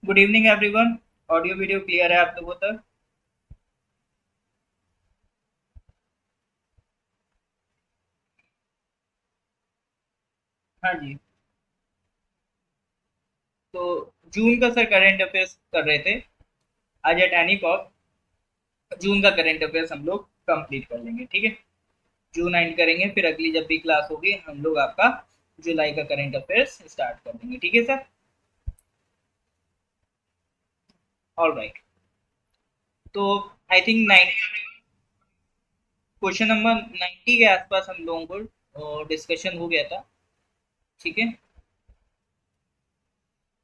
Good evening everyone. Audio video clear है आप लोगों तक? हाँ जी। तो जून का सर करंट अफेयर्स कर रहे थे। आज एट एनी कॉस्ट जून का करंट अफेयर्स हम लोग कंप्लीट कर लेंगे, ठीक है। जून एंड करेंगे, फिर अगली जब भी क्लास होगी हम लोग आपका जुलाई का करंट अफेयर्स स्टार्ट कर देंगे, ठीक है सर। All right. तो आई थिंक 90 के आसपास हम लोगों को डिस्कशन हो गया था, ठीक है।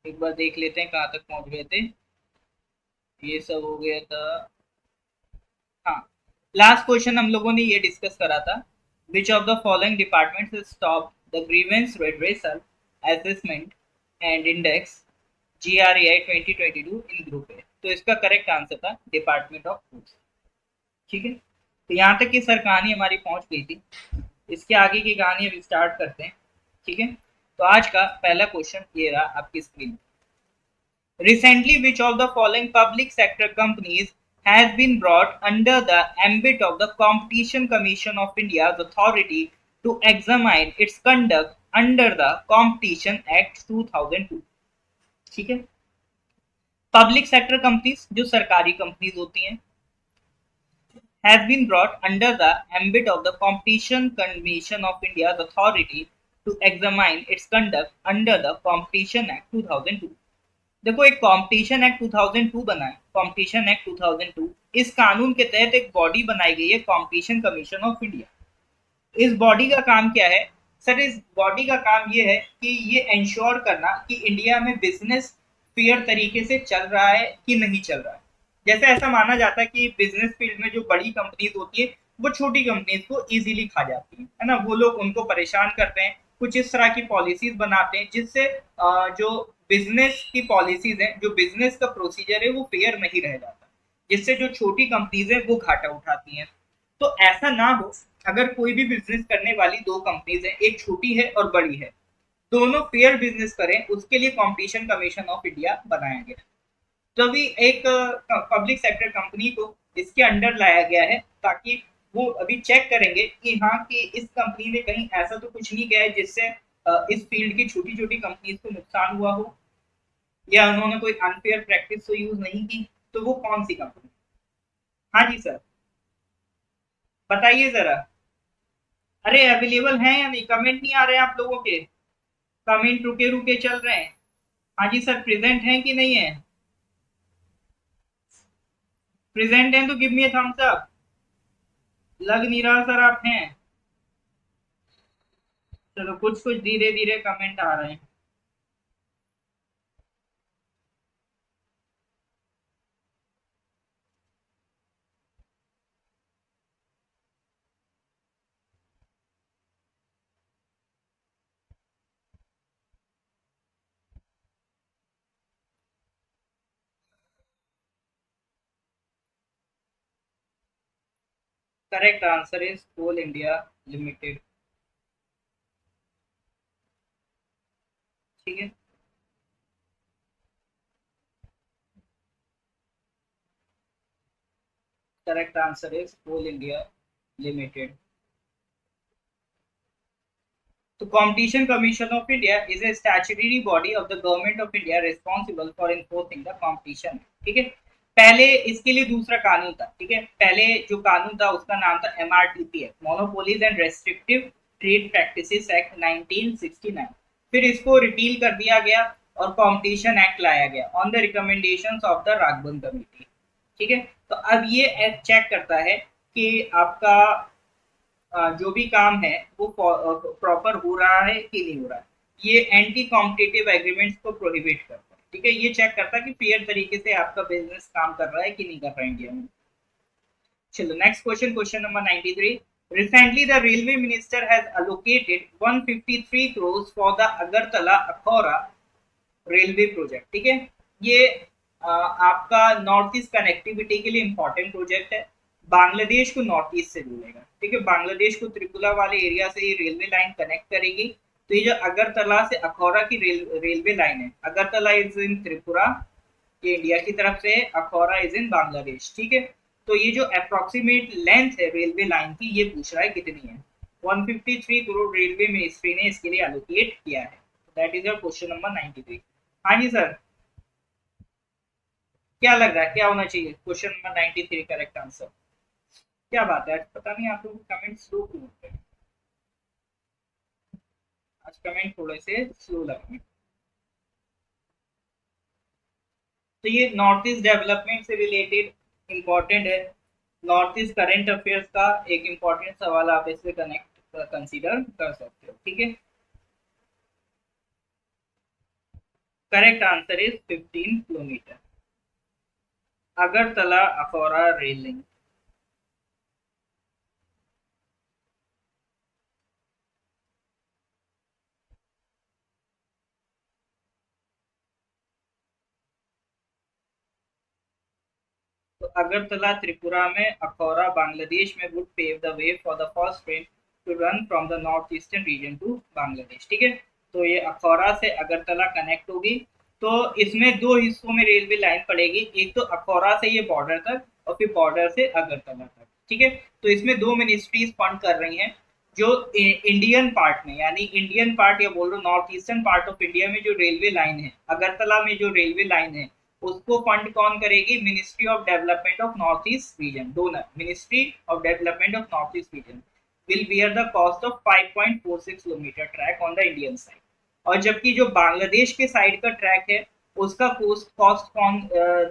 एक बार देख लेते हैं कहाँ तक पहुंच गए थे। ये सब हो गया था। हाँ, लास्ट क्वेश्चन हम लोगों ने ये डिस्कस करा था। Which of the following departments stop the grievance redressal assessment and index GRAI 2022 in group A. तो इसका करेक्ट आंसर था डिपार्टमेंट ऑफ फूड्स, ठीक है। तो यहाँ तक की सर कहानी हमारी पहुंच गई थी। इसके आगे की कहानी अभी स्टार्ट करते हैं, ठीक है। तो आज का पहला क्वेश्चन ये रहा आपकी screen. Recently, which of the following public sector companies has been brought under the ambit of the Competition Commission of India's authority to examine its conduct under the Competition Act 2002? ठीक है। Public sector companies जो सरकारी companies होती हैं has been brought under the ambit of the Competition Commission of India's authority to examine its conduct under the Competition Act 2002। देखो, एक competition act 2002 बना है, कॉम्पिटिशन एक्ट 2002। इस कानून के तहत एक बॉडी बनाई गई है, कॉम्पिटिशन कमीशन ऑफ इंडिया। इस बॉडी का काम क्या है? सर, इस बॉडी का काम ये है कि ये इंश्योर करना कि इंडिया में बिजनेस फेयर तरीके से चल रहा है कि नहीं चल रहा है। जैसे ऐसा माना जाता है कि बिजनेस फील्ड में जो बड़ी कंपनीज होती है वो छोटी कंपनीज को इजीली खा जाती है ना। वो लोग उनको परेशान करते हैं, कुछ इस तरह की पॉलिसीज बनाते हैं जिससे जो बिजनेस की पॉलिसीज हैं, जो बिजनेस का प्रोसीजर है वो फेयर नहीं रह जाता, जिससे जो छोटी कंपनीज है वो घाटा उठाती हैं। तो ऐसा ना हो, अगर कोई भी बिजनेस करने वाली दो कंपनीज हैं, एक छोटी है और बड़ी है, दोनों फेयर बिजनेस करें, उसके लिए कंपटीशन कमीशन ऑफ इंडिया बनाया गया। तो अभी एक पब्लिक सेक्टर कंपनी को इसके अंडर लाया गया है ताकि वो अभी चेक करेंगे कि हाँ, कि इस कंपनी ने कहीं ऐसा तो कुछ नहीं किया है जिससे इस फील्ड की छोटी छोटी कंपनीज को नुकसान हुआ हो, या उन्होंने कोई अनफेयर प्रैक्टिस तो यूज नहीं की। तो वो कौन सी कंपनी? हाँ जी सर, बताइए जरा। अरे अवेलेबल है या नहीं? कमेंट नहीं आ रहे हैं आप लोगों के? कमेंट रुके रुके चल रहे हैं। हाँ जी सर, प्रेजेंट हैं कि नहीं है? प्रेजेंट हैं तो गिव मी थम्स अप। लग नहीं रहा सर आप हैं। चलो, कुछ कुछ धीरे धीरे कमेंट आ रहे हैं। Correct answer is Coal India limited, ठीक है। Correct answer is Coal India limited. तो Competition Commission of India is a statutory body of the Government of India responsible for enforcing the competition, ठीक है। पहले इसके लिए दूसरा कानून था, ठीक है। पहले जो कानून था उसका नाम था MRTP act, monopolies and restrictive trade practices act 1969। फिर इसको रिपील कर दिया गया और कॉम्पिटिशन एक्ट लाया गया on the recommendations of the Raghavan committee, ठीक है। तो अब ये एक्ट चेक करता है कि आपका जो भी काम है वो प्रॉपर हो रहा है कि नहीं हो रहा है। ये एंटी कॉम्पिटिटिव एग्रीमेंट्स को प्रोहिबिट करता है, ठीक है। ये चेक करता है कि फेयर तरीके से आपका बिजनेस काम कर रहा है कि नहीं कर रहा है इंडिया में। चलो next question, question number 93। Recently, the railway minister has allocated 153 crores for the Agartala Akhora railway project, ठीक है। ये आपका नॉर्थ ईस्ट कनेक्टिविटी के लिए इंपॉर्टेंट प्रोजेक्ट है। बांग्लादेश को नॉर्थ ईस्ट से जोड़ेगा, ठीक है। बांग्लादेश को त्रिपुरा वाले एरिया से ये रेलवे लाइन कनेक्ट करेगी। तो ये जो अगरतला से अखौरा की रेलवे लाइन है, अगरतला इज इन त्रिपुरा ये इंडिया की तरफ से है, अखौरा इज इन बांग्लादेश, ठीक है। तो ये जो अप्रोक्सीमेट लेंथ है रेलवे लाइन की, ये पूछ रहा है कितनी है। 153 करोड़ रेलवे मिनिस्ट्री ने इसके लिए एलोकेट किया है। That is your question number 93। हाँ जी सर, क्या लग रहा है क्या होना चाहिए क्वेश्चन नंबर 93 करेक्ट आंसर? क्या बात है, आज पता नहीं आप लोग कमेंट स्लो क्यों होते हैं, आज कमेंट थोड़े से स्लो लग रहे हैं। तो ये नॉर्थ ईस्ट डेवलपमेंट से रिलेटेड इंपॉर्टेंट है। नॉर्थ ईस्ट करंट अफेयर्स का एक इंपॉर्टेंट सवाल आप इससे कनेक्ट कंसीडर कर सकते हो, ठीक है। Correct answer is 15 kilometre, Agartala Akhaura rail link. तो अगरतला त्रिपुरा में, अखौरा बांग्लादेश में would pave the way for the first train to run from the north eastern region to Bangladesh, ठीक है। तो ये अखौरा से अगरतला कनेक्ट होगी। तो इसमें दो हिस्सों में रेलवे लाइन पड़ेगी, एक तो अखौरा से ये बॉर्डर तक और फिर बॉर्डर से अगरतला तक, ठीक है। तो इसमें दो मिनिस्ट्रीज फंड कर रही हैं। जो इंडियन पार्ट में, यानी इंडियन पार्ट या बोल रहा north eastern part of India में जो रेलवे लाइन है, अगरतला में जो रेलवे लाइन है, उसको फंड कौन करेगी? Ministry of development of north east region, donor ministry of development of north east region will bear the cost of 5.46 kilometre track on the Indian side. और जबकि जो बांग्लादेश के साइड का ट्रैक है, उसका कॉस्ट कौन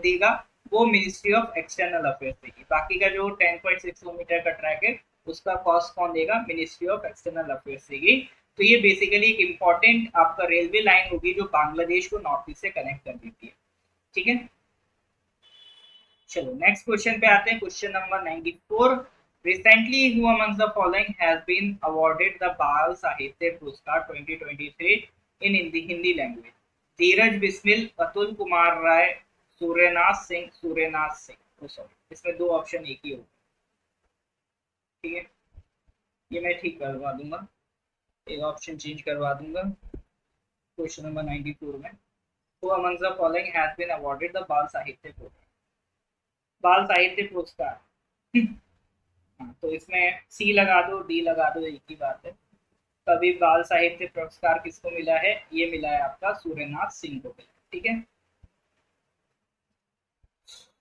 देगा? वो मिनिस्ट्री ऑफ एक्सटर्नल अफेयर्स देगी। बाकी का जो 10.6 किलोमीटर का ट्रैक है, उसका कॉस्ट कौन देगा? मिनिस्ट्री ऑफ एक्सटर्नल अफेयर्स देगी। तो ये बेसिकली एक इंपॉर्टेंट आपका रेलवे लाइन होगी जो बांग्लादेश को नॉर्थ ईस्ट से कनेक्ट कर देती है, ठीक है। चलो नेक्स्ट क्वेश्चन पे आते हैं, question number 94। Recently who amongst the following has been awarded the Bal Sahitya Puraskar 2023 in Hindi language? Dheeraj Bismil, Atul Kumar Rai, Suryanath Singh, sorry इसमें दो ऑप्शन एक ही होगा, ठीक है। ये मैं ठीक करवा दूंगा, एक ऑप्शन चेंज करवा दूंगा क्वेश्चन नंबर 94 में। Who amongst the following has been awarded the Bal Sahitya पुरस्कार, बाल साहित्य पुरस्कार। हाँ, तो इसमें सी लगा दो, डी लगा दो, एक ही बात है। तभी बाल साहित्य पुरस्कार किसको मिला है? ये मिला है आपका सूर्यनाथ सिंह को मिला, ठीक है।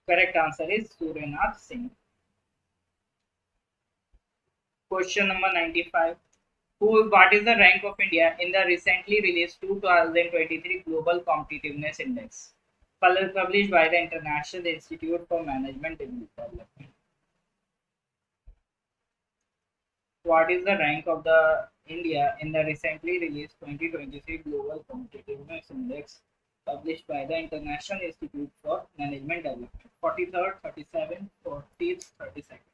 Correct answer is Suryanath Singh. Question number 95। What is the rank of India in the recently released 2023 Global Competitiveness Index, published by the International Institute for Management Development? What is the rank of the India in the recently released 2023 Global Competitiveness Index, published by the International Institute for Management Development? 43rd, 37th, 40th, 32nd.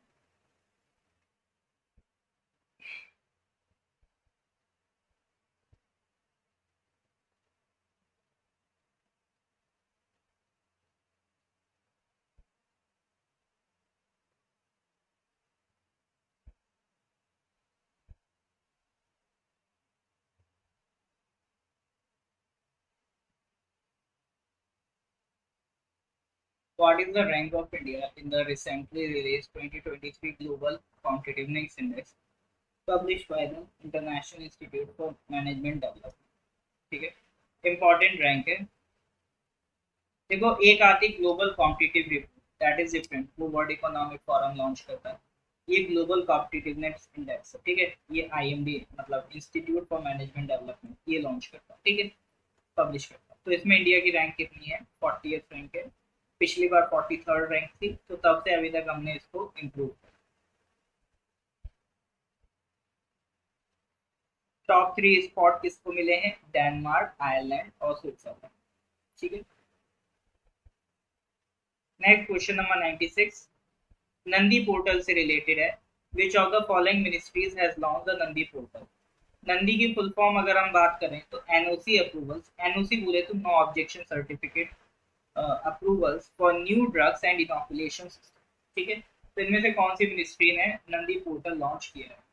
What is the rank of India in the recently released 2023 Global Competitiveness Index, published by the International Institute for Management Development? ठीक है, important rank है। देखो एक आती global competitive report, that is different, वो world economic forum launch करता है। ये ग्लोबल कॉम्पिटिटिवनेस इंडेक्स है, ठीक है। ये आईएमडी मतलब इंस्टीट्यूट फॉर मैनेजमेंट डेवलपमेंट ये लॉन्च करता है, ठीक है, पब्लिश करता है। तो इसमें इंडिया की रैंक कितनी है? 40th रैंक है। पिछली बार 43rd रैंक थी, तो तब से अभी तक हमने इसको इम्प्रूव किया। टॉप 3 स्पॉट किसको मिले हैं? डेनमार्क, आयरलैंड और स्विट्जरलैंड, ठीक है। Next question number 96, Nandi portal से रिलेटेड है। Which of the following ministries has launch the Nandi portal? Nandi की फुल फॉर्म अगर हम बात करें तो एनओसी अप्रूवल्स, एनओसी बोले तो no objection certificate approvals for new drugs and inoculation system, ठीक है। तो इनमें से कौन सी मिनिस्ट्री ने नंदी पोर्टल लॉन्च किया है?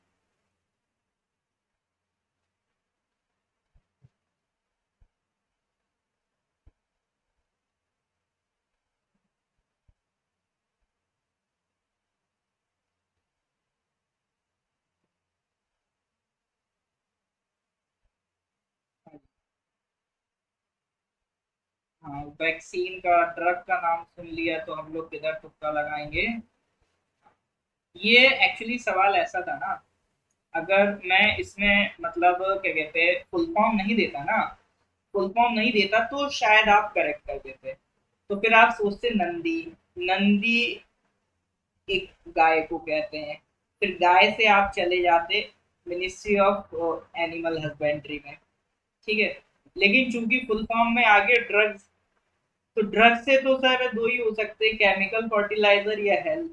हाँ, वैक्सीन का, ड्रग का नाम सुन लिया तो हम लोग किधर तुक्का लगाएंगे। ये एक्चुअली सवाल ऐसा था ना, अगर मैं इसमें मतलब क्या कहते हैं फुल फॉर्म नहीं देता ना, फुल फॉर्म नहीं देता तो शायद आप करेक्ट कर देते। तो फिर आप सोचते नंदी। नंदी एक गाय को कहते हैं। फिर गाय से आप चले जाते मिनिस्ट्री ऑफ एनिमल हस्बेंड्री में। ठीक है। लेकिन चूंकि फुल फॉर्म में आगे ड्रग्स, तो ड्रग्स से तो सर दो ही हो सकते हैं, केमिकल फर्टिलाइजर या हेल्थ।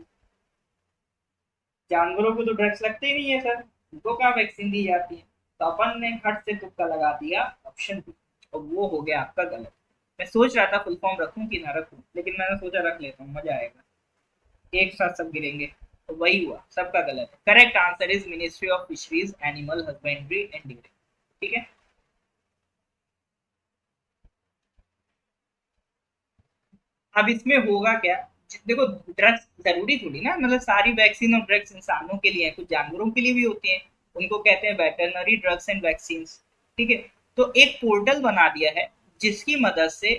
जानवरों को तो ड्रग्स लगते ही नहीं है सर, उनको कहाँ वैक्सीन दी जाती है। तो अपन ने खट से तुक्का लगा दिया ऑप्शन बी, और वो हो गया आपका गलत। मैं सोच रहा था फुल फॉर्म रखूं कि ना रखूं, लेकिन मैंने सोचा रख लेता हूँ, मजा आएगा, एक साथ सब गिरेंगे। तो वही हुआ, सबका गलत है। Correct answer is ministry of fisheries animal husbandry and dairy. ठीक है। अब इसमें होगा क्या, देखो ड्रग्स जरूरी थोड़ी ना, मतलब सारी वैक्सीन और ड्रग्स इंसानों के लिए है, कुछ जानवरों के लिए भी होती हैं। उनको कहते हैं वेटरनरी ड्रग्स एंड वैक्सीन। ठीक है। तो एक पोर्टल बना दिया है जिसकी मदद से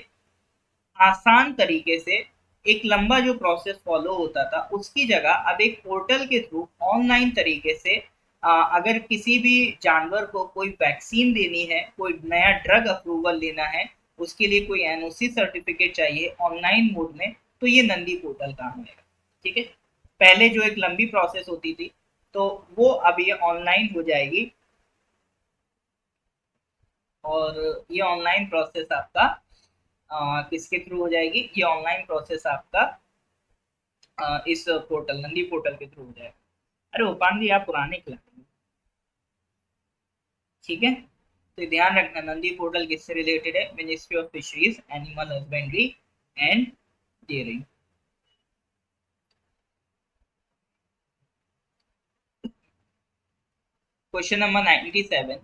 आसान तरीके से, एक लंबा जो प्रोसेस फॉलो होता था उसकी जगह अब एक पोर्टल के थ्रू ऑनलाइन तरीके से अगर किसी भी जानवर को कोई वैक्सीन देनी है, कोई नया ड्रग अप्रूवल लेना है, उसके लिए कोई एनओसी सर्टिफिकेट चाहिए ऑनलाइन मोड में, तो ये नंदी पोर्टल काम आएगा। ठीक है। पहले जो एक लंबी प्रोसेस होती थी, तो वो अब ये ऑनलाइन हो जाएगी। और ये ऑनलाइन प्रोसेस आपका किसके थ्रू हो जाएगी, ये ऑनलाइन प्रोसेस आपका इस पोर्टल, नंदी पोर्टल के थ्रू हो जाएगा। अरे उपान जी आप पुराने खिलाड़ी। ठीक है। तो ध्यान रखना नंदी पोर्टल किससे रिलेटेड है, ministry of fisheries animal husbandry and dairying. Question number 97.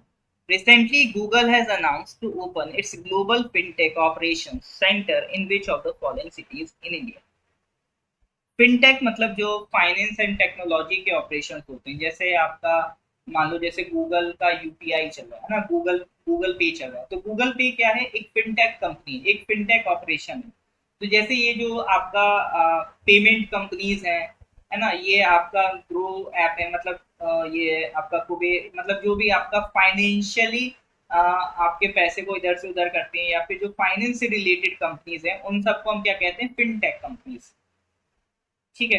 Recently, Google has announced to open its global fintech operations center in which of the following cities in India? Fintech मतलब जो finance and technology के operation होते हैं, जैसे आपका मान लो जैसे Google का यूपीआई चल रहा है ना, गूगल गूगल पे चल रहा है, तो गूगल पे क्या है, एक फिनटेक कंपनी, एक फिनटेक ऑपरेशन है। तो जैसे ये जो आपका पेमेंट कंपनीज है ना, ये आपका ग्रो ऐप है, मतलब ये आपका कुबे, मतलब जो भी आपका फाइनेंशियली आपके पैसे को इधर से उधर करते हैं, या फिर जो फाइनेंस से रिलेटेड कंपनीज हैं, उन सबको हम क्या कहते हैं, फिनटेक कंपनीज। ठीक है।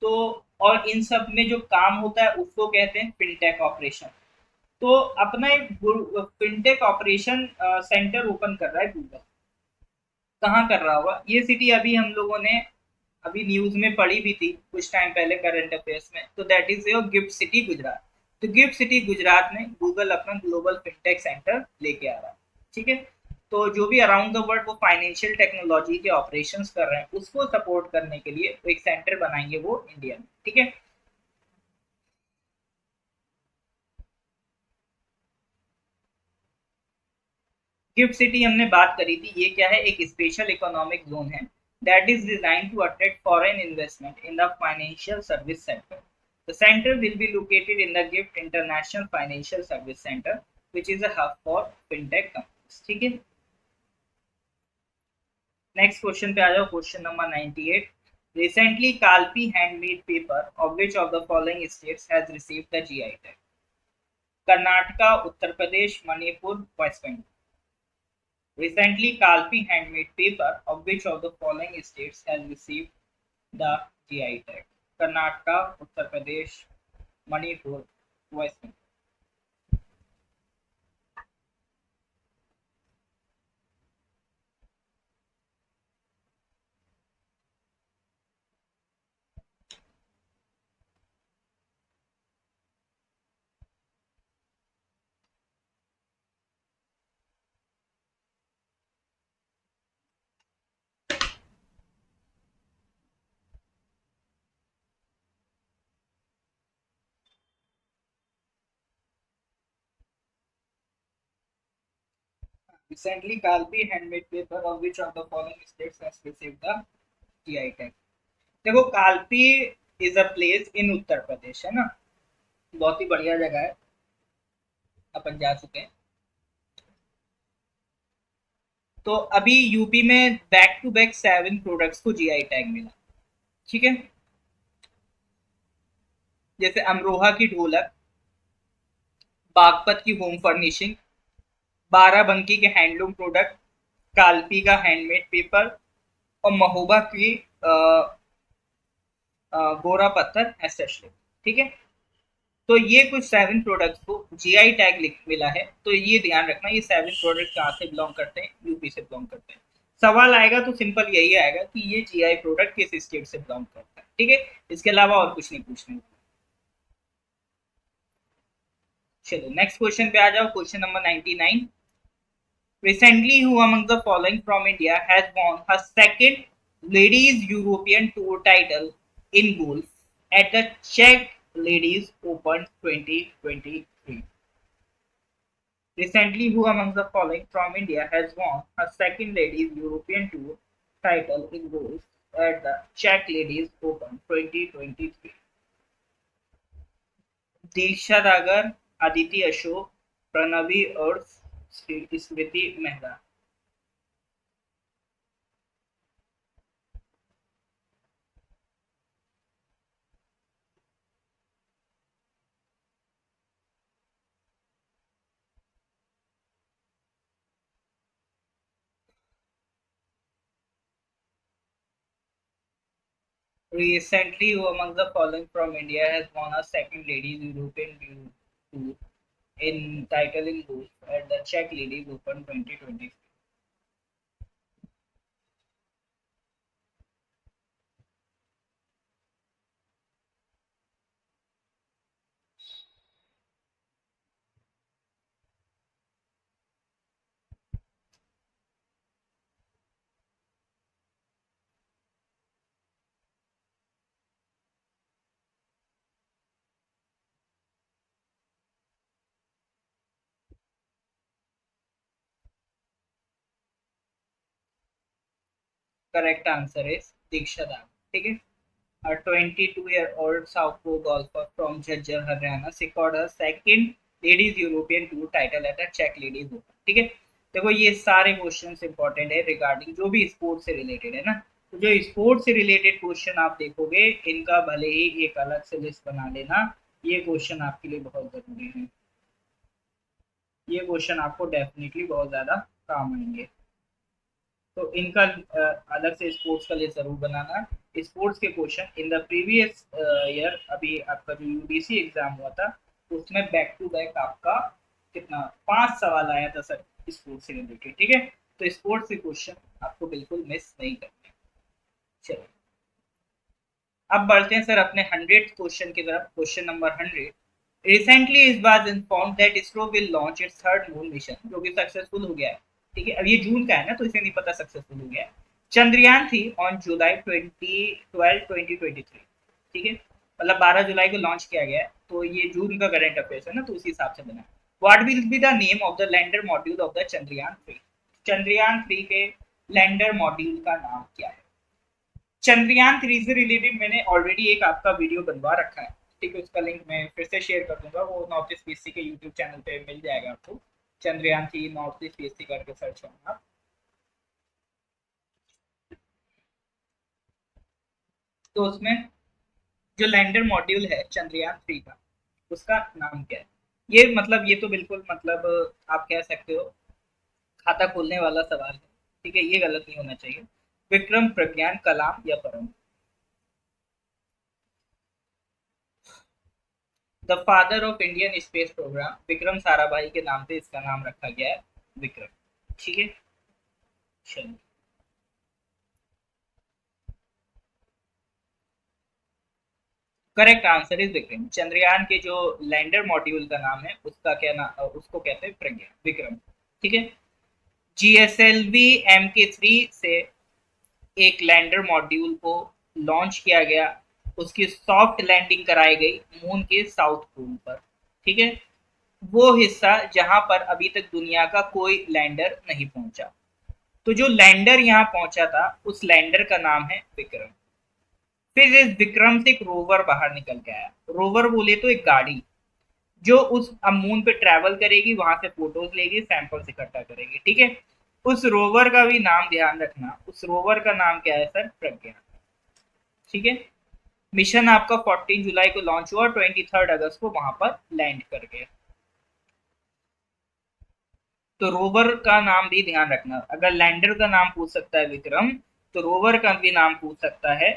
तो और इन सब में जो काम होता है उसको कहते हैं फिनटेक ऑपरेशन। तो अपना एक फिनटेक ऑपरेशन सेंटर ओपन कर रहा है गूगल। कहाँ कर रहा होगा ये सिटी, अभी हम लोगों ने अभी न्यूज में पढ़ी भी थी कुछ टाइम पहले करंट अफेयर्स में, तो that is your gift city Gujarat. तो गिफ्ट सिटी गुजरात में गूगल अपना ग्लोबल फिनटेक सेंटर लेके आ रहा है। ठीक है। तो जो भी अराउंड द वर्ल्ड वो फाइनेंशियल टेक्नोलॉजी के ऑपरेशंस कर रहे हैं, उसको सपोर्ट करने के लिए एक सेंटर बनाएंगे वो इंडिया में। ठीक है। गिफ्ट सिटी हमने बात करी थी, ये क्या है, एक स्पेशल इकोनॉमिक जोन है that is design to attract foreign investment in the financial service sector. The centre will be located in the GIFT international financial service centre which is a hub for fintech companies. ठीक है। Next question पे आ जाओ, question number 98। Recently, Kalpi handmade paper of which of the following states has received the GI tag? Karnataka, Uttar Pradesh, Manipur, West Bengal. Recently, Kalpi handmade paper of which of the following states has received the GI tag? Karnataka, Uttar Pradesh, Manipur, West Bengal. Recently, Kalpi handmade paper of which of the following states has received the GI tag? देखो Kalpi is a place in Uttar Pradesh है ना, बहुत ही बढ़िया जगह है, अपन जा चुके हैं। तो अभी यूपी में बैक टू बैक 7 प्रोडक्ट्स को जीआई टैग मिला। ठीक है, जैसे अमरोहा की ढोलक, बागपत की होम फर्निशिंग, बाराबंकी के हैंडलूम प्रोडक्ट, कालपी का हैंडमेड पेपर, और महोबा की गोरा पत्थर एसेसरी। ठीक है, तो ये कुछ 7 प्रोडक्ट्स को जीआई टैग मिला है। तो ये ध्यान रखना, ये 7 प्रोडक्ट कहाँ से बिलोंग करते हैं, यूपी से बिलोंग करते हैं। सवाल आएगा तो सिंपल यही आएगा कि ये जीआई प्रोडक्ट किस स्टेट से बिलोंग करता है। ठीक है, इसके अलावा और कुछ नहीं पूछने। चलो नेक्स्ट क्वेश्चन पे आ जाओ, question number 99। Recently, who among the following from India has won her second Ladies European Tour title in golf at the Czech Ladies Open 2023? Recently, who among the following from India has won her second Ladies European Tour title in golf at the Czech Ladies Open 2023? दीक्षा दागर, अदिति अशोक, प्रणवी और स्मृति Mehra. Recently, who among the following from India has won a second Ladies European Tour in title in golf at the Czech Ladies Open 2023? Correct answer is Diksha Dam. ठीक है, a 22-year-old Southpaw golfer from Jhajjar, Haryana secured her second Ladies European Tour title at the Czech Ladies Open. ठीक है, देखो ये सारे questions important है regarding जो भी स्पोर्ट्स से रिलेटेड है ना। तो जो स्पोर्ट्स से रिलेटेड क्वेश्चन आप देखोगे, इनका भले ही एक अलग से लिस्ट बना लेना, ये क्वेश्चन आपके लिए बहुत जरूरी है। ये क्वेश्चन आपको डेफिनेटली बहुत ज्यादा काम आएंगे। तो इनका अलग से स्पोर्ट्स का लिस्ट जरूर बनाना। स्पोर्ट्स के question in the previous year, अभी आपका जो यूडीसी एग्जाम हुआ था उसमें बैक टू बैक आपका कितना 5 सवाल आया था सर स्पोर्ट्स से रिलेटेड। ठीक है, तो स्पोर्ट्स के क्वेश्चन आपको बिल्कुल मिस नहीं करने। चलो अब बढ़ते हैं सर अपने 100th क्वेश्चन की तरफ। Question number 100। रिसेंटली इस बार inform that ISRO will launch its third moon mission, जो कि सक्सेसफुल हो गया है। ठीक है, अब ये जून का है ना, तो इसे नहीं पता सक्सेसफुल हो गया है। चंद्रयान थी ऑन जुलाई 2023। ठीक है, मतलब 12 जुलाई को लॉन्च किया गया है, तो ये जून का करंट अफेयर्स है ना, तो उसी हिसाब से बना। What will be the name of the lander module of the Chandrayaan 3? Chandrayaan 3 के लैंडर मॉड्यूल का नाम क्या है? चंद्रयान 3 से रिलेटेड मैंने ऑलरेडी एक आपका वीडियो बनवा रखा है। ठीक है, उसका लिंक मैं फिर से शेयर कर दूंगा, वो नॉर्थ ईस्ट पीएससी के यूट्यूब चैनल पे मिल जाएगा आपको। चंद्रयान 3 नॉर्थ ईस्ट पीएससी करके सर्च करना आप। तो उसमें जो लैंडर मॉड्यूल है चंद्रयान 3 का, उसका नाम क्या है? ये मतलब ये तो बिल्कुल मतलब आप कह सकते हो खाता खोलने वाला सवाल है। ठीक है, ये गलत नहीं होना चाहिए। विक्रम, प्रज्ञान, कलाम या Param? The father of Indian space programme, Vikram Sarabhai के नाम पे इसका नाम रखा गया है विक्रम। ठीक है, चलिए correct answer is Vikram. Chandrayaan के जो लैंडर मॉड्यूल का नाम है उसका क्या नाम, उसको कहते हैं प्रज्ञा, विक्रम। ठीक है, जीएसएलवी MK3 से एक लैंडर मॉड्यूल को लॉन्च किया गया, उसकी सॉफ्ट लैंडिंग कराई गई मून के साउथ पोल पर। ठीक है, वो हिस्सा जहां पर अभी तक दुनिया का कोई लैंडर नहीं पहुंचा। तो जो लैंडर यहाँ पहुंचा था उस लैंडर का नाम है विक्रम। फिर इस विक्रम से एक रोवर बाहर निकल के आया। रोवर बोले तो एक गाड़ी जो उस मून पे ट्रेवल करेगी, वहां से फोटोज लेगी, सैंपल्स इकट्ठा करेगी। ठीक है, उस रोवर का भी नाम ध्यान रखना, उस रोवर का नाम क्या है सर? प्रज्ञा। ठीक है। मिशन आपका 14 जुलाई को लॉन्च हुआ और 23 अगस्त को वहां पर लैंड कर गया। तो रोवर का नाम भी ध्यान रखना, अगर लैंडर का नाम पूछ सकता है विक्रम, तो रोवर का भी नाम पूछ सकता है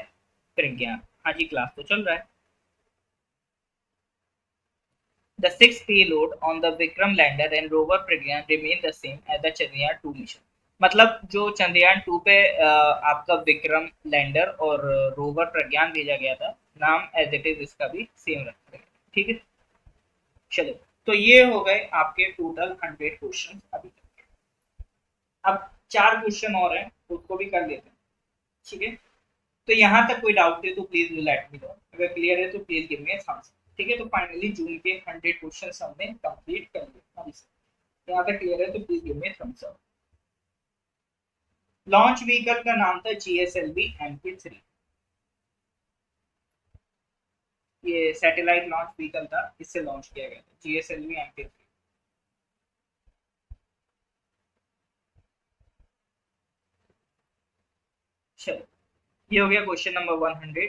प्रज्ञा। हाँ जी, क्लास तो चल रहा है। The sixth payload on the Vikram lander and rover Pragyan remain the same as the Chandrayaan 2 mission. मतलब जो चंद्रयान 2 पे आपका विक्रम लैंडर और रोवर प्रज्ञान भेजा गया था, नाम एज इट इज इसका भी सेम रखा गया। ठीक है, चलो। तो ये हो गए आपके टोटल 100 क्वेश्चन अभी तक। अब 4 क्वेश्चन और हैं, उसको भी कर लेते हैं। ठीक है। तो यहाँ तक कोई डाउट है तो प्लीज लेट मी नो, अगर क्लियर है तो please give me a thumbs up. ठीक है, तो फाइनली जून के 100 क्वेश्चन हमने कंप्लीट कर लिए। यहाँ तक क्लियर है तो please give me a thumbs up. Launch vehicle का नाम था GSLV MP3। ये सैटेलाइट लॉन्च व्हीकल था, इससे लॉन्च किया गया था GSLV MP3। चलो, ये हो गया क्वेश्चन नंबर 100।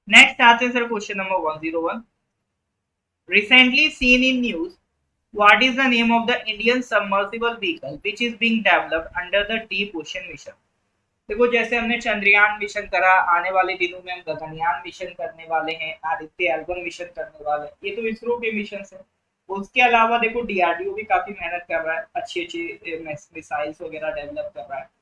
नेक्स्ट आते हैं sir question number 101। Recently seen in news, what is the name of the Indian submersible vehicle which is being developed under the Deep Ocean Mission? देखो, जैसे हमने चंद्रयान मिशन करा, आने वाले दिनों में हम गगनयान मिशन करने वाले हैं, आदित्य एल्बन मिशन करने वाले हैं, ये तो इसरो के मिशन है। उसके अलावा देखो DRDO भी काफी मेहनत कर रहा है, अच्छी अच्छी मिसाइल्स वगैरह डेवलप कर रहा है।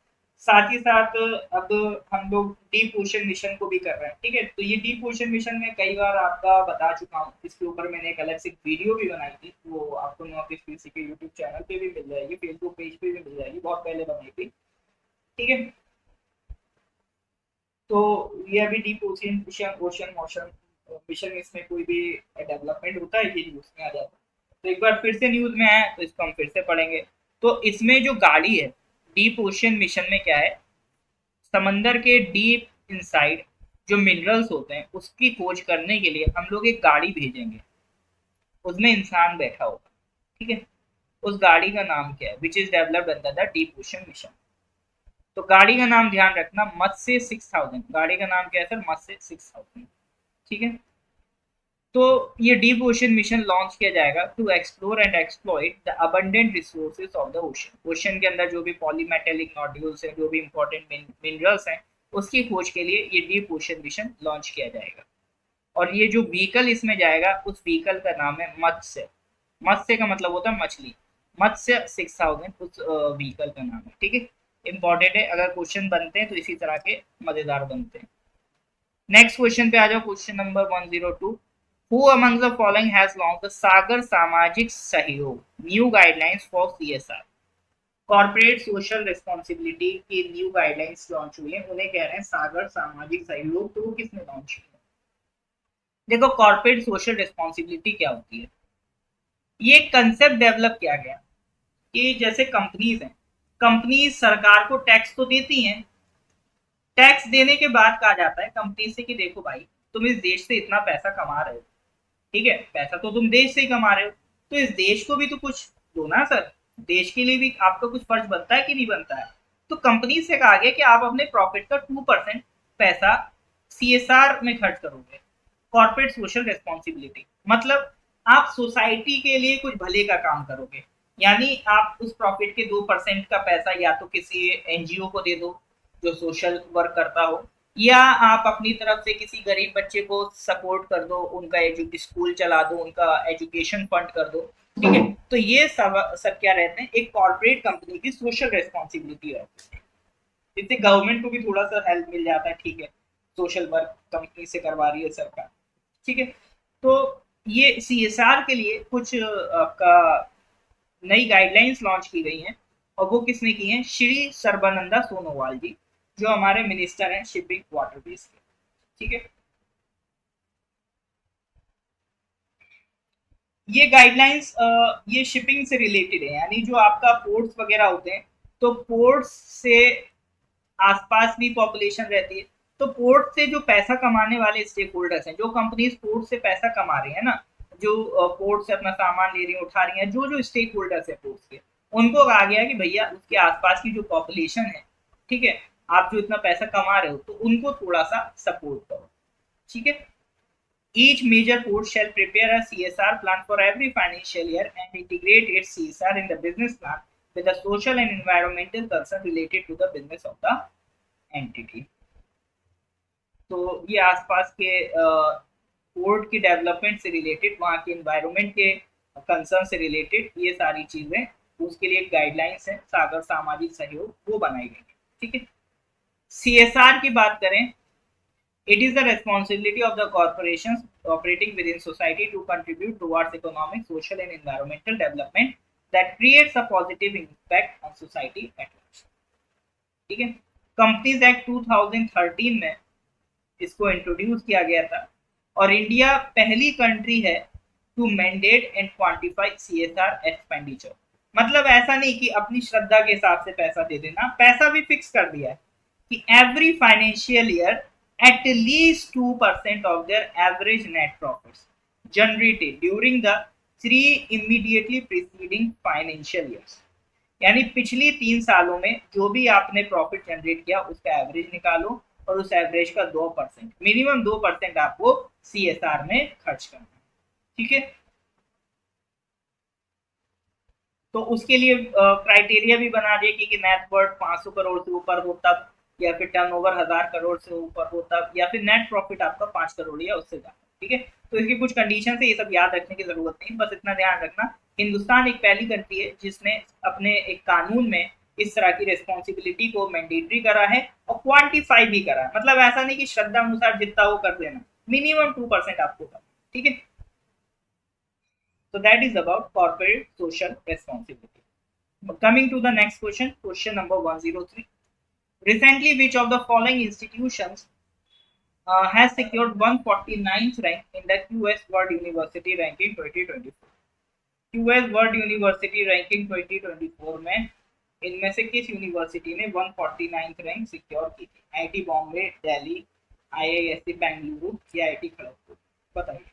साथ ही साथ अब हम लोग डीप ओशन मिशन को भी कर रहे हैं। ठीक है, तो ये डीप ओशन मिशन में कई बार आपका बता चुका हूँ, इसके ऊपर मैंने एक अलग से वीडियो भी बनाई थी, वो आपको नॉर्थ ईस्ट पीसी के यूट्यूब चैनल पे भी मिल जाएगी, फेसबुक पेज पे भी मिल जाएगी, बहुत पहले बनाई थी। ठीक है, तो ये अभी deep ocean ocean ocean motion mission में इसमें कोई भी डेवलपमेंट होता है ये न्यूज में आ जाता है, तो एक बार फिर से न्यूज में आया तो इसको हम फिर से पढ़ेंगे। तो इसमें जो गाड़ी है डीप ओशन मिशन में क्या है, समंदर के डीप इनसाइड जो मिनरल्स होते हैं उसकी खोज करने के लिए हम लोग एक गाड़ी भेजेंगे, उसमें इंसान बैठा होगा। ठीक है, उस गाड़ी का नाम क्या है, which is developed under the deep ocean mission. तो गाड़ी का नाम ध्यान रखना, मत्स्य 6000। गाड़ी का नाम क्या है सर? मत्स्य 6000। ठीक है, तो ये डीप ओशन मिशन लॉन्च किया जाएगा to explore and exploit the abundant resources of the ocean. Ocean के अंदर जो भी पॉलीमेटेलिक नोड्यूल्स हैं, जो भी इंपॉर्टेंट मिनरल्स हैं, उसकी खोज के लिए ये डीप ओशन मिशन लॉन्च किया जाएगा। और ये जो व्हीकल इसमें जाएगा, उस व्हीकल का नाम है मत्स्य। मत्स्य का मतलब होता है मछली। मत्स्य 6000 उस व्हीकल का नाम है। ठीक है, इंपॉर्टेंट है, अगर क्वेश्चन बनते हैं तो इसी तरह के मजेदार बनते हैं। नेक्स्ट क्वेश्चन पे आ जाओ, question number 102। Who among the following has launch the Sagar Samajik Sahyog new guidelines for CSR। Corporate social responsibility की न्यू गाइडलाइंस लॉन्च हुई है, उन्हें कह रहे हैं सागर सामाजिक सहयोग। तो वो किसने लॉन्च किया? देखो, कॉर्पोरेट सोशल रिस्पॉन्सिबिलिटी क्या होती है, ये कंसेप्ट डेवलप किया गया कि जैसे कंपनीज हैं, कंपनी सरकार को टैक्स तो देती हैं, टैक्स देने के बाद कहा जाता है कंपनी से कि देखो भाई, तुम इस देश से इतना पैसा कमा रहे हो, ठीक है, पैसा तो तुम देश से ही कमा रहे हो, तो इस देश को भी तो कुछ दो ना सर, देश के लिए भी आपका कुछ फर्ज बनता है कि नहीं बनता है। तो कंपनी से कहा गया कि आप अपने प्रॉफिट का 2% पैसा CSR में खर्च करोगे। कॉर्पोरेट सोशल रिस्पॉन्सिबिलिटी मतलब आप सोसाइटी के लिए कुछ भले का काम करोगे, यानी आप उस प्रॉफिट के 2% का पैसा या तो किसी NGO को दे दो जो सोशल वर्क करता हो, या आप अपनी तरफ से किसी गरीब बच्चे को सपोर्ट कर दो, उनका स्कूल चला दो, उनका एजुकेशन फंड कर दो। ठीक है, तो ये सब क्या रहते हैं, एक कॉर्पोरेट कंपनी की सोशल रिस्पॉन्सिबिलिटी है। इससे गवर्नमेंट को भी थोड़ा सा हेल्प मिल जाता है। ठीक है, सोशल वर्क कंपनी से करवा रही है सरकार। ठीक है, तो ये CSR के लिए कुछ आपका नई गाइडलाइंस लॉन्च की गई हैं, और वो किसने की हैं? श्री सर्बानंदा सोनोवाल जी, जो हमारे मिनिस्टर हैं शिपिंग वाटर बेस के। ठीक है, ये गाइडलाइंस ये शिपिंग से रिलेटेड है, यानी जो आपका पोर्ट्स वगैरह होते हैं, तो पोर्ट्स से आसपास भी पॉपुलेशन रहती है, तो पोर्ट से जो पैसा कमाने वाले स्टेक होल्डर्स हैं, जो कंपनीज पोर्ट से पैसा कमा रही है ना, जो पोर्ट से अपना सामान ले रही है, उठा रही है, जो जो स्टेक होल्डर्स है पोर्ट के, उनको कहा गया कि भैया उसके आसपास की जो पॉपुलेशन है, ठीक है, आप जो इतना पैसा कमा रहे हो तो उनको थोड़ा सा सपोर्ट करो, ठीक है। Each major port shall prepare a CSR plan for every financial year and integrate its CSR in the business plan with the social and environmental concern related to the business of the entity. तो ये आसपास के port की development से related, वहाँ के environment के concern से रिलेटेड ये सारी चीजें, उसके लिए गाइडलाइंस है, सागर सामाजिक सहयोग वो बनाई गई, ठीक है। सीएसआर की बात करें, it is the responsibility of the corporations operating within society to contribute towards economic, social, and environmental development that creates a positive impact on society at large. ठीक है। कंपनीज एक्ट 2013 में इसको इंट्रोड्यूस किया गया था और इंडिया पहली country है to mandate and quantify CSR expenditure. मतलब ऐसा नहीं कि अपनी श्रद्धा के हिसाब से पैसा दे देना, पैसा भी फिक्स कर दिया है कि every financial year at least 2% of their average net profits generated during the 3 immediately preceding financial years। यानी पिछली 3 सालों में जो भी आपने प्रॉफिट जनरेट किया उसका एवरेज निकालो और उस एवरेज का 2%, मिनिमम 2% आपको सीएसआर में खर्च करना है, ठीक है। तो उसके लिए क्राइटेरिया भी बना दिए कि नेट वर्थ 500 करोड़ से ऊपर हो तब, या फिर टर्नओवर 1000 करोड़ से ऊपर हो तब, या फिर नेट प्रॉफिट आपका 5 करोड़ या उससे ज्यादा, ठीक है। तो इसकी कुछ कंडीशन है, ये सब याद रखने की जरूरत नहीं, बस इतना ध्यान रखना हिंदुस्तान एक पहली कंट्री है जिसने अपने एक कानून में इस तरह की रिस्पॉन्सिबिलिटी को मैंडेटरी करा है और क्वांटिफाई भी करा है। मतलब ऐसा नहीं कि श्रद्धा अनुसार जितना वो कर देना, मिनिमम 2% आपको करना, ठीक है। So that is about corporate social responsibility. Coming to the next question, question number 103. Recently, which of the following institutions has secured 149th rank in the QS World University Ranking 2024? QS World University Ranking 2024 में इनमें से किस university ने 149th rank secure की थी? IIT Bombay, Delhi, IISc Bengaluru या IIT Kharagpur? बताइए।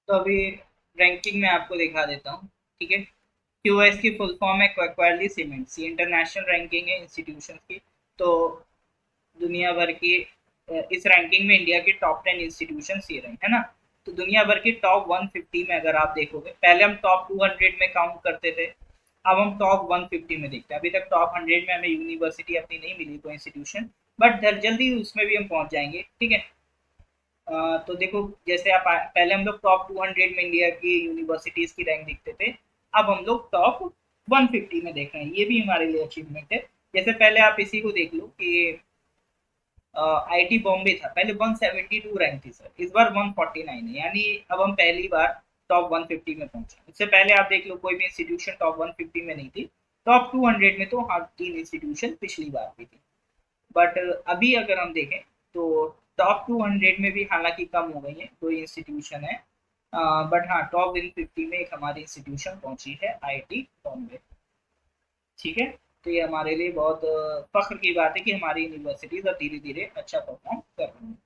तो अभी रैंकिंग में आपको दिखा देता हूँ, ठीक है। क्यूएस की फुल फॉर्म है क्वार्टरली सीमेंट्स, ये इंटरनेशनल रैंकिंग है इंस्टीट्यूशन की। तो दुनिया भर की इस रैंकिंग में इंडिया के टॉप 10 इंस्टीट्यूशन ये रहे, है ना। तो दुनिया भर के टॉप 150 में अगर आप देखोगे, पहले हम टॉप 200 में काउंट करते थे, अब हम टॉप 150 में देखते हैं। अभी तक टॉप 100 में हमें यूनिवर्सिटी अपनी नहीं मिली, कोई इंस्टीट्यूशन, बट जल्दी उसमें भी हम पहुंच जाएंगे, ठीक है। तो देखो, जैसे आप पहले हम लोग टॉप 200 में इंडिया की यूनिवर्सिटीज की रैंक देखते थे, अब हम लोग टॉप 150 में देख रहे हैं, ये भी हमारे लिए अचीवमेंट है। जैसे पहले आप इसी को देख लो कि आईटी बॉम्बे था, पहले 172 रैंक थी सर, इस बार 149 है, यानी अब हम पहली बार टॉप 150 में पहुंचे। उससे पहले आप देख लो कोई भी इंस्टीट्यूशन टॉप 150 में नहीं थी। टॉप 200 में तो हाँ 3 इंस्टीट्यूशन पिछली बार भी थी, बट अभी अगर हम देखें तो टॉप 200 में भी हालांकि कम हो गई है, 2 इंस्टीट्यूशन है, बट हाँ टॉप 150 में एक हमारी इंस्टीट्यूशन पहुंची है, आईआईटी बॉम्बे। ठीक है, तो ये हमारे लिए बहुत फख्र की बात है कि हमारी यूनिवर्सिटीज अब धीरे धीरे अच्छा परफॉर्म कर रही हैं।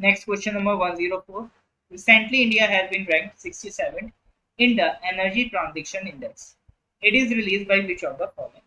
Next question number 104। Recently, India has been ranked 67 in the Energy Transition Index. It is released by which of the following?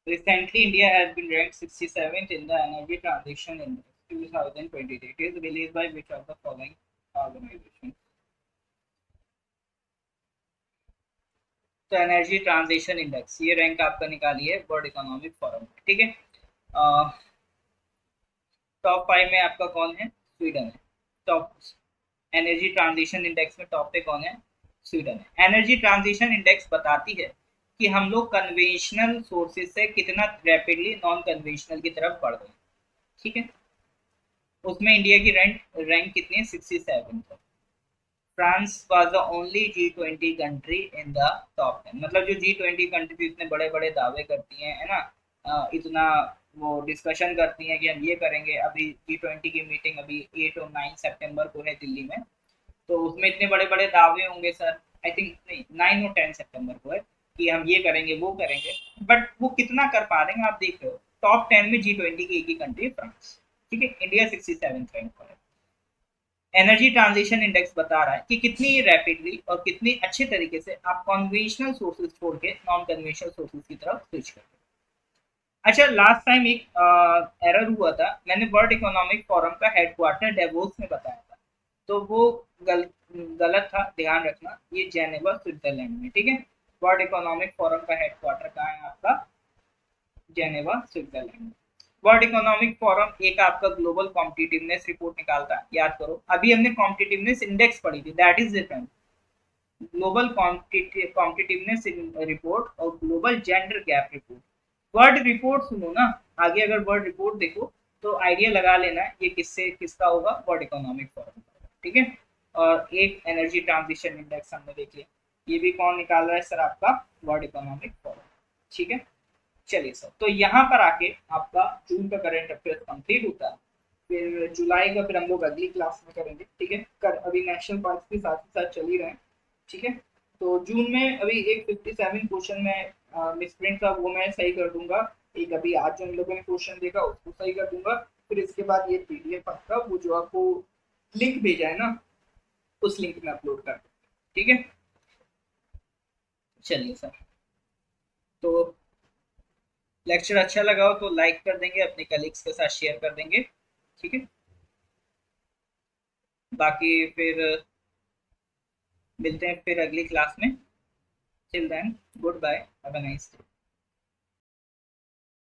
Recently, India has been ranked 67th in the Energy Transition Index 2023. It is released by which of the following organization? तो energy transition index ये rank आपका निकाली है world economic forum. ठीक है, top 5 में आपका कौन है? स्वीडन है। टॉप एनर्जी ट्रांजिशन इंडेक्स में टॉप पे कौन है? स्वीडन है। एनर्जी ट्रांजिशन इंडेक्स बताती है कि हम लोग कन्वेंशनल सोर्सेज से कितना रैपिडली नॉन कन्वेंशनल की तरफ बढ़ गए। ठीक है, उसमें इंडिया की रैंक कितनी है? 67। France was the only G20 country in the top 10। मतलब जो G20 कंट्री इतने बड़े बड़े दावे करती हैं, है ना, इतना वो डिस्कशन करती हैं कि हम ये करेंगे। अभी G20 की मीटिंग अभी 8 और 9 सितंबर को है दिल्ली में, तो उसमें इतने बड़े बड़े दावे होंगे सर। आई थिंक नहीं, 9 और 10 सितंबर को है कि हम ये करेंगे वो करेंगे, बट वो कितना कर पा रहे हैं आप देख रहे हो। टॉप 10 में G20 की एक ही कंट्री फ्रांस। ठीक है, इंडिया 67 रैंक पर है। एनर्जी ट्रांजिशन इंडेक्स बता रहा है कि कितनी रैपिडली और कितनी अच्छे तरीके से आप कन्वेंशनल सोर्सेज छोड़ के नॉन कन्वेंशनल सोर्सेज की तरफ स्विच करते हैं। अच्छा, लास्ट टाइम एक एरर हुआ था, मैंने वर्ल्ड इकोनॉमिक फोरम का हेडक्वार्टर डेवोस में बताया था, तो वो गल, गलत था, ध्यान रखना। ये जेनेवा स्विट्जरलैंड में। ठीक है, वर्ल्ड इकोनॉमिक फोरम का हेडक्वार्टर कहाँ है आपका? Geneva Switzerland. World economic forum एक आपका ग्लोबल कॉम्पिटिटिवनेस रिपोर्ट निकालता है, याद करो। अभी हमने कॉम्पिटिटिवनेस इंडेक्स पढ़ी थी, that is different. Global competitiveness report और global gender gap report. Word report सुनो ना, आगे अगर वर्ड रिपोर्ट देखो तो आइडिया लगा लेना ये किससे किसका होगा, वर्ल्ड इकोनॉमिक फोरम। ठीक है, और एक एनर्जी ट्रांजिशन इंडेक्स हमने देख लिया, ये भी कौन निकाल रहा है सर? आपका वर्ल्ड इकोनॉमिक फोरम। ठीक है, चलिए सर, तो यहाँ पर आके आपका जून का करंट अफेयर कंप्लीट होता है। फिर जुलाई का फिर हम लोग अगली क्लास में करेंगे। ठीक है, कर अभी नेशनल पार्क के साथ ही साथ चल ही रहे हैं। ठीक है, तो जून में अभी एक 57 क्वेश्चन में मिस प्रिंट का वो मैं सही कर दूंगा। एक अभी आज जो हम लोगों ने क्वेश्चन देखा उसको सही कर दूंगा। फिर इसके बाद ये पीडीएफ आपका वो जो आपको लिंक भेजा है ना, उस लिंक में अपलोड कर दूंगा। ठीक है, चलिए सर, तो लेक्चर अच्छा लगा हो तो लाइक कर देंगे, अपने कलीग्स के साथ शेयर कर देंगे। ठीक है, बाकी फिर मिलते हैं फिर अगली क्लास में। Till then, goodbye, have a nice day.